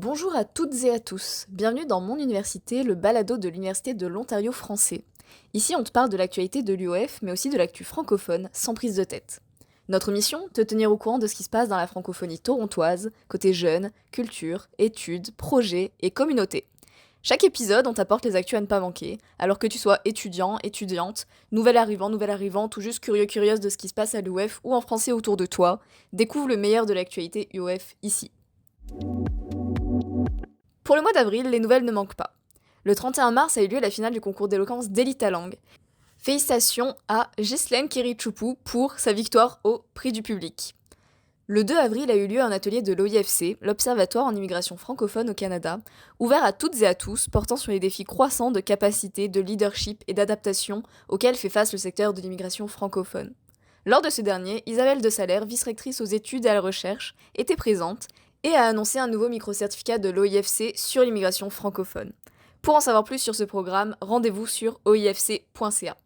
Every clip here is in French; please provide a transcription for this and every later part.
Bonjour à toutes et à tous, bienvenue dans mon université, le balado de l'Université de l'Ontario français. Ici on te parle de l'actualité de l'UOF, mais aussi de l'actu francophone, sans prise de tête. Notre mission, te tenir au courant de ce qui se passe dans la francophonie torontoise, côté jeunes, culture, études, projets et communauté. Chaque épisode, on t'apporte les actus à ne pas manquer, alors que tu sois étudiant, étudiante, nouvel arrivant, tout juste curieux, curieuse de ce qui se passe à l'UOF ou en français autour de toi, découvre le meilleur de l'actualité UOF ici. Pour le mois d'avril, les nouvelles ne manquent pas. Le 31 mars a eu lieu la finale du concours d'éloquence d'Elita Lang. Félicitations à Ghislaine Kirichoupu pour sa victoire au prix du public. Le 2 avril a eu lieu un atelier de l'OIFC, l'Observatoire en immigration francophone au Canada, ouvert à toutes et à tous, portant sur les défis croissants de capacité, de leadership et d'adaptation auxquels fait face le secteur de l'immigration francophone. Lors de ce dernier, Isabelle de Salaire, vice-rectrice aux études et à la recherche, était présente et a annoncé un nouveau micro-certificat de l'OIFC sur l'immigration francophone. Pour en savoir plus sur ce programme, rendez-vous sur oifc.ca.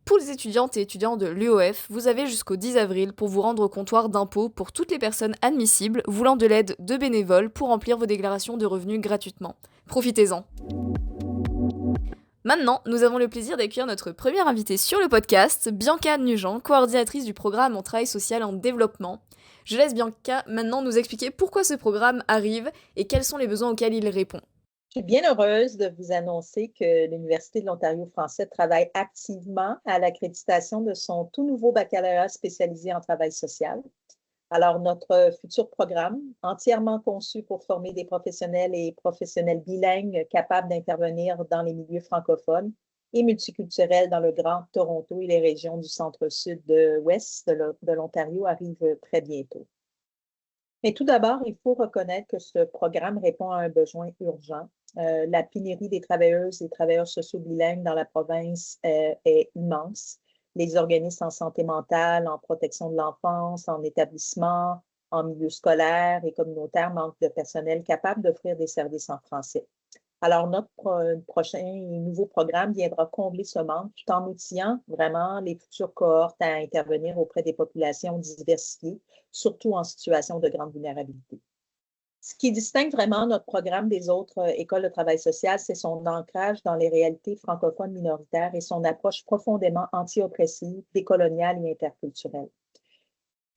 Pour les étudiantes et étudiants de l'UOF, vous avez jusqu'au 10 avril pour vous rendre au comptoir d'impôt pour toutes les personnes admissibles voulant de l'aide de bénévoles pour remplir vos déclarations de revenus gratuitement. Profitez-en. Maintenant, nous avons le plaisir d'accueillir notre première invitée sur le podcast, Bianca Nugent, coordinatrice du programme en travail social et en développement. Je laisse Bianca maintenant nous expliquer pourquoi ce programme arrive et quels sont les besoins auxquels il répond. Je suis bien heureuse de vous annoncer que l'Université de l'Ontario français travaille activement à l'accréditation de son tout nouveau baccalauréat spécialisé en travail social. Alors, notre futur programme, entièrement conçu pour former des professionnels et professionnels bilingues capables d'intervenir dans les milieux francophones et multiculturels dans le Grand Toronto et les régions du centre-sud-ouest de l'Ontario, arrive très bientôt. Mais tout d'abord, il faut reconnaître que ce programme répond à un besoin urgent. La pénurie des travailleuses et travailleurs sociaux bilingues dans la province est immense. Les organismes en santé mentale, en protection de l'enfance, en établissement, en milieu scolaire et communautaire manquent de personnel capable d'offrir des services en français. Alors, notre prochain et nouveau programme viendra combler ce manque tout en outillant vraiment les futures cohortes à intervenir auprès des populations diversifiées, surtout en situation de grande vulnérabilité. Ce qui distingue vraiment notre programme des autres écoles de travail social, c'est son ancrage dans les réalités francophones minoritaires et son approche profondément anti-oppressive, décoloniale et interculturelle.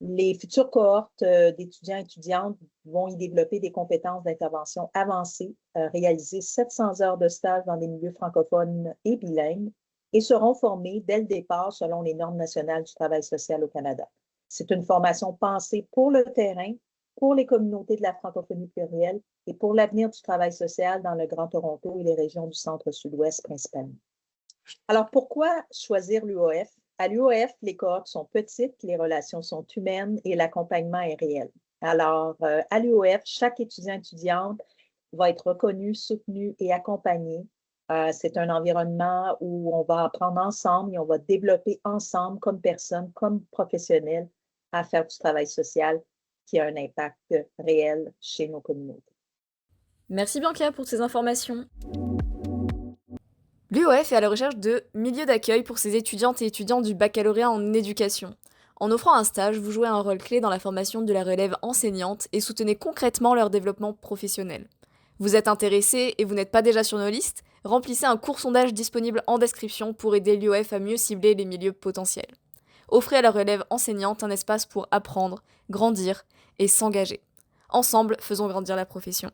Les futures cohortes d'étudiants et étudiantes vont y développer des compétences d'intervention avancées, réaliser 700 heures de stage dans des milieux francophones et bilingues et seront formés dès le départ selon les normes nationales du travail social au Canada. C'est une formation pensée pour le terrain, pour les communautés de la francophonie plurielle et pour l'avenir du travail social dans le Grand Toronto et les régions du centre-sud-ouest principalement. Alors, pourquoi choisir l'UOF? À l'UOF, les cohortes sont petites, les relations sont humaines et l'accompagnement est réel. Alors, à l'UOF, chaque étudiante va être reconnu, soutenu et accompagné. C'est un environnement où on va apprendre ensemble et on va développer ensemble comme personne, comme professionnel, à faire du travail social qui a un impact réel chez nos communautés. Merci Bianca pour ces informations. L'UOF est à la recherche de milieux d'accueil pour ses étudiantes et étudiants du baccalauréat en éducation. En offrant un stage, vous jouez un rôle clé dans la formation de la relève enseignante et soutenez concrètement leur développement professionnel. Vous êtes intéressé et vous n'êtes pas déjà sur nos listes? Remplissez un court sondage disponible en description pour aider l'UOF à mieux cibler les milieux potentiels. Offrez à la relève enseignante un espace pour apprendre, grandir et s'engager. Ensemble, faisons grandir la profession.